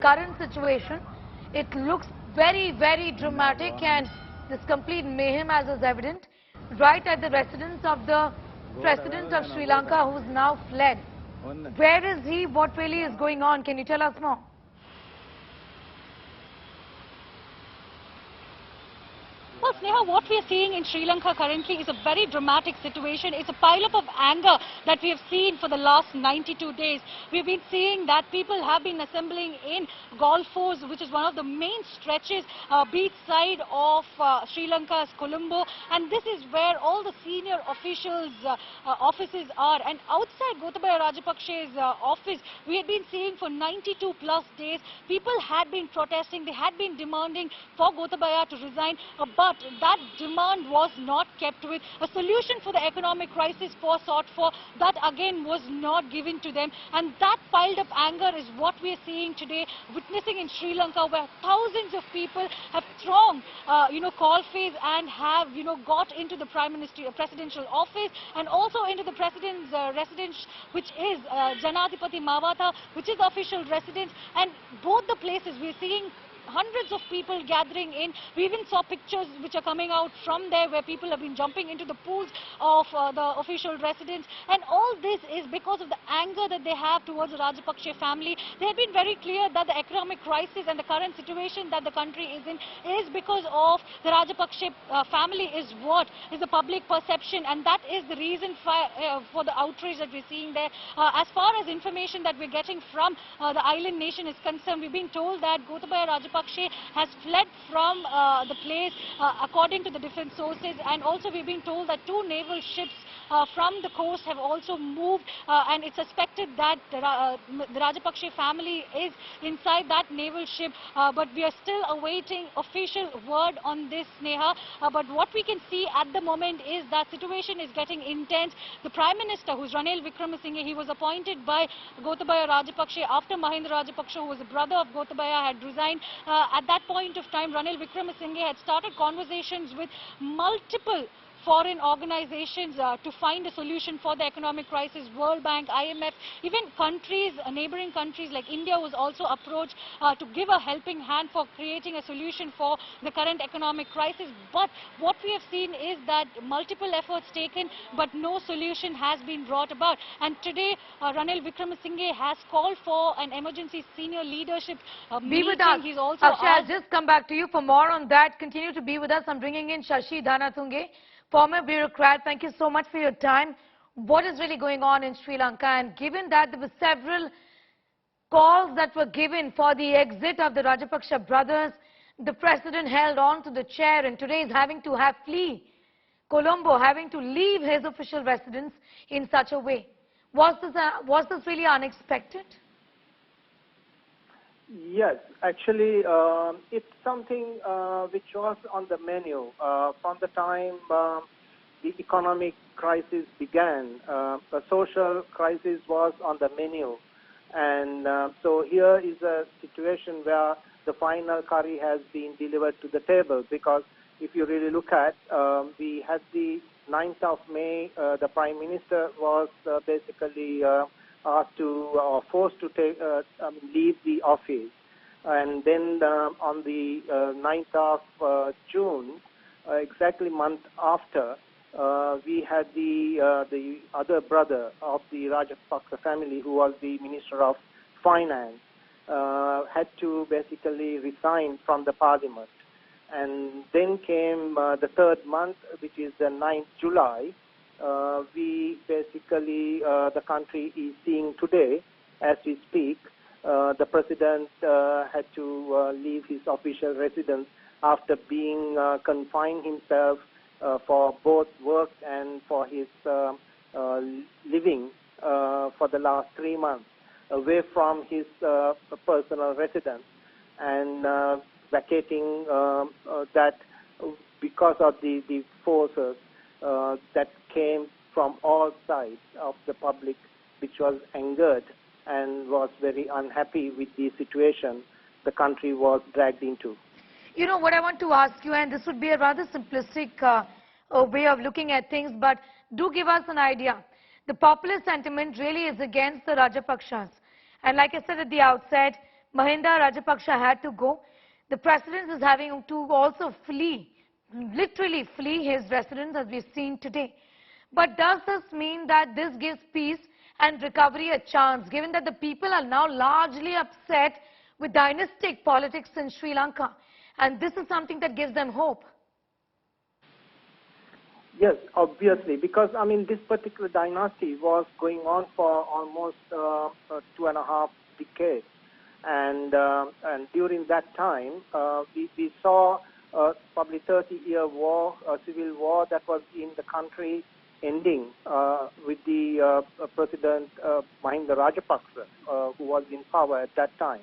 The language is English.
current situation. It looks very, very dramatic, and this complete mayhem, as is evident, right at the residence of the President of Sri Lanka, who's now fled. Where is he? What really is going on? Can you tell us more? Well, Sneha, what we are seeing in Sri Lanka currently is a very dramatic situation. It's a pile-up of anger that we have seen for the last 92 days. We've been seeing that people have been assembling in Golfos, which is one of the main stretches, beach side of Sri Lanka's Colombo. And this is where all the senior officials' offices are. And outside Gotabaya Rajapaksa's office, we had been seeing for 92 plus days, people had been protesting. They had been demanding for Gotabaya to resign. But that demand was not kept with. A solution for the economic crisis was sought for. That again was not given to them. And that piled up anger is what we are seeing today, witnessing in Sri Lanka, where thousands of people have thronged, Colfays and have, got into the presidential office and also into the president's residence, which is Janadipati Mawata, which is the official residence. And both the places we're seeing hundreds of people gathering in. We even saw pictures which are coming out from there where people have been jumping into the pools of the official residence. And all this is because of the anger that they have towards the Rajapaksa family. They have been very clear that the economic crisis and the current situation that the country is in is because of the Rajapaksa family is what is the public perception, and that is the reason for the outrage that we're seeing there. As far as information that we're getting from the island nation is concerned, we've been told that Gotabaya Rajapaksa has fled from the place according to the different sources, and also we've been told that 2 naval ships from the coast have also moved, and it's suspected that the Rajapaksa family is inside that naval ship, but we are still awaiting official word on this, Sneha. But what we can see at the moment is that situation is getting intense. The Prime Minister, who's Ranil Wickremesinghe, he was appointed by Gotabaya Rajapaksa after Mahinda Rajapaksa, who was the brother of Gotabaya, had resigned. At that point of time, Ranil Wickremesinghe had started conversations with multiple foreign organizations to find a solution for the economic crisis. World Bank, IMF, even countries, neighboring countries like India was also approached to give a helping hand for creating a solution for the current economic crisis. But what we have seen is that multiple efforts taken, but no solution has been brought about. And today, Ranil Wickremesinghe has called for an emergency senior leadership meeting. Be with us. He's also I'll just come back to you for more on that. Continue to be with us. I'm bringing in Shashi Dhanatunge, former bureaucrat. Thank you so much for your time. What is really going on in Sri Lanka? And given that there were several calls that were given for the exit of the Rajapaksa brothers, the president held on to the chair, and today is having to flee Colombo, having to leave his official residence in such a way. Was this really unexpected? Yes, actually, it's something which was on the menu from the time the economic crisis began. The social crisis was on the menu, and so here is a situation where the final curry has been delivered to the table. Because if you really look at, we had the 9th of May, the Prime Minister was basically asked to or forced to leave the office, and then on the 9th of June, exactly a month after, we had the other brother of the Rajapaksa family, who was the Minister of Finance, had to basically resign from the Parliament. And then came the 3rd month, which is the 9th July. We basically, the country is seeing today, as we speak, the president had to leave his official residence after being confined himself for both work and for his living for the last 3 months, away from his personal residence, and vacating that because of the forces that came from all sides of the public, which was angered and was very unhappy with the situation the country was dragged into. You know what I want to ask you, and this would be a rather simplistic way of looking at things, but do give us an idea. The popular sentiment really is against the Rajapaksas. And like I said at the outset, Mahinda Rajapaksa had to go. The president is having to also flee, literally flee his residence as we've seen today. But does this mean that this gives peace and recovery a chance, given that the people are now largely upset with dynastic politics in Sri Lanka? And this is something that gives them hope. Yes, obviously, because I mean this particular dynasty was going on for almost 2.5 decades, and during that time we saw probably 30-year war, civil war that was in the country ending with the President Mahinda Rajapaksa, who was in power at that time.